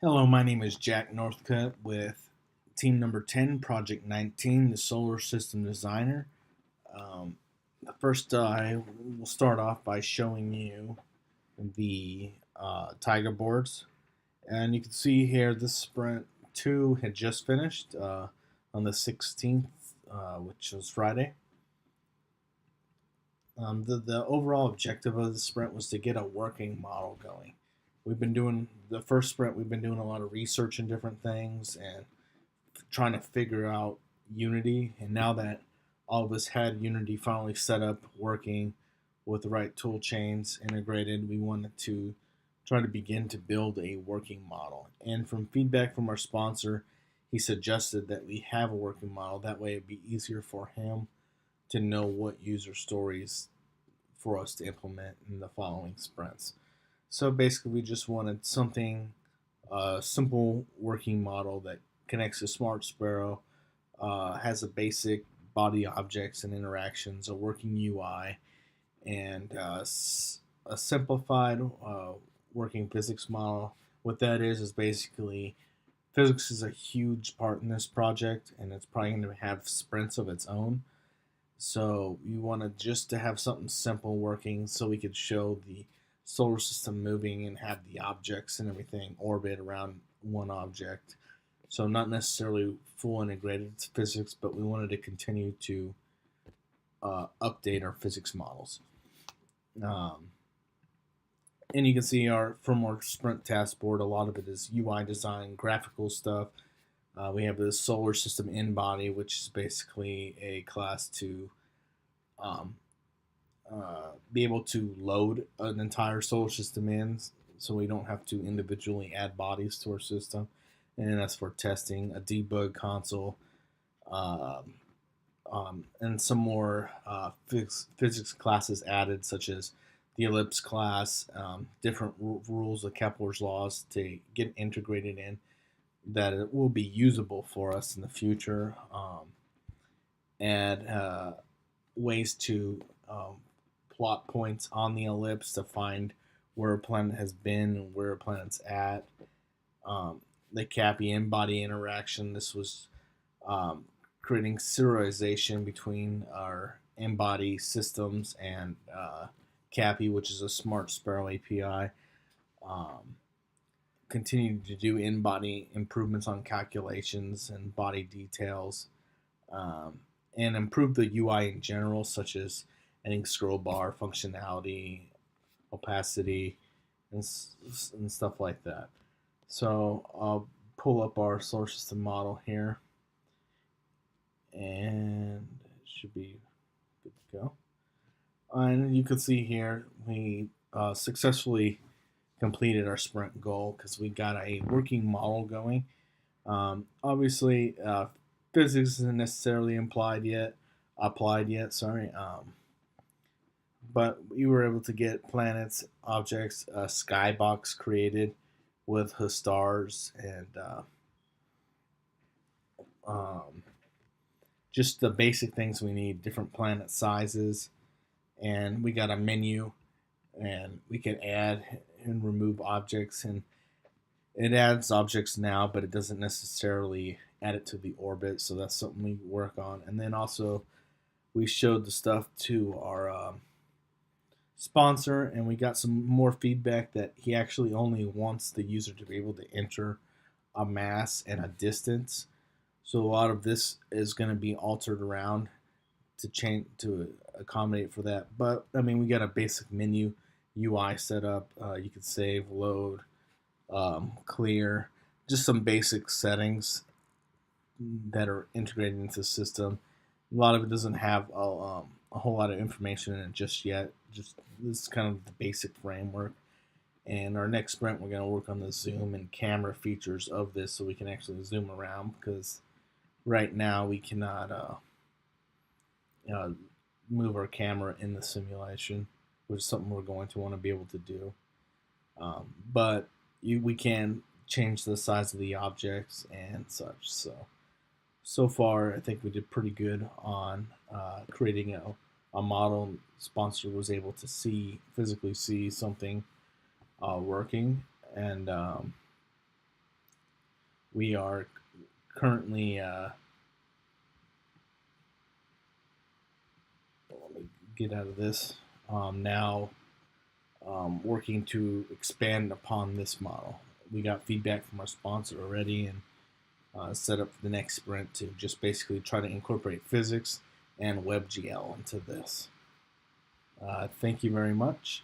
Hello, my name is Jack Northcutt with team number 10, Project 19, the Solar System Designer. Um, First, I will start off by showing you the Tiger boards. And you can see here this sprint 2 had just finished on the 16th, which was Friday. The overall objective of the sprint was to get a working model going. We've been doing the first sprint, we've been doing a lot of research in different things and trying to figure out Unity. And now that all of us had Unity finally set up, working with the right tool chains integrated, we wanted to try to begin to build a working model. And from feedback from our sponsor, he suggested that we have a working model. That way it'd be easier for him to know what user stories for us to implement in the following sprints. So basically, we just wanted something, a simple working model that connects to Smart Sparrow, has a basic body objects and interactions, a working UI, and a simplified working physics model. What that is basically physics is a huge part in this project, and it's probably going to have sprints of its own. So you wanted just to have something simple working so we could show the solar system moving and have the objects and everything orbit around one object. So not necessarily full integrated physics, but we wanted to continue to update our physics models. Um, and you can see from our sprint task board, a lot of it is UI design, graphical stuff. We have the solar system in body, which is basically a class to um, be able to load an entire solar system in, so we don't have to individually add bodies to our system. And that's for testing, a debug console, um, and some more physics classes added, such as the ellipse class, different rules of Kepler's laws to get integrated in that it will be usable for us in the future. And ways to plot points on the ellipse to find where a planet has been and where a planet's at. The Cappy in-body interaction. This was um, creating serialization between our in-body systems and Cappy, which is a Smart Sparrow API. Um, Continue to do in-body improvements on calculations and body details, um, and improve the UI in general, such as adding scroll bar functionality, opacity, and stuff like that. So I'll pull up our solar system model here, and it should be good to go. And you can see here we successfully completed our sprint goal because we got a working model going. Obviously, physics isn't necessarily applied yet. Sorry, but we were able to get planets, objects, a skybox created with the stars and um, just the basic things we need, different planet sizes, and we got a menu, and we can add and remove objects, and it adds objects now, but it doesn't necessarily add it to the orbit, so that's something we work on. And then also we showed the stuff to our sponsor, and we got some more feedback that he actually only wants the user to be able to enter a mass and a distance. So a lot of this is going to be altered around to change to accommodate for that. But I mean, we got a basic menu UI set up. You can save, load, clear, just some basic settings that are integrated into the system. A lot of it doesn't have a whole lot of information in it just yet. Just this is kind of the basic framework. And our next sprint, we're going to work on the zoom and camera features of this so we can actually zoom around, because right now we cannot move our camera in the simulation, which is something we're going to want to be able to do. But we can change the size of the objects and such. So far, I think we did pretty good on creating a model. Sponsor was able to physically see something working, and We are currently, let me get out of this, now working to expand upon this model. We got feedback from our sponsor already, and set up the next sprint to just basically try to incorporate physics and WebGL into this. Thank you very much.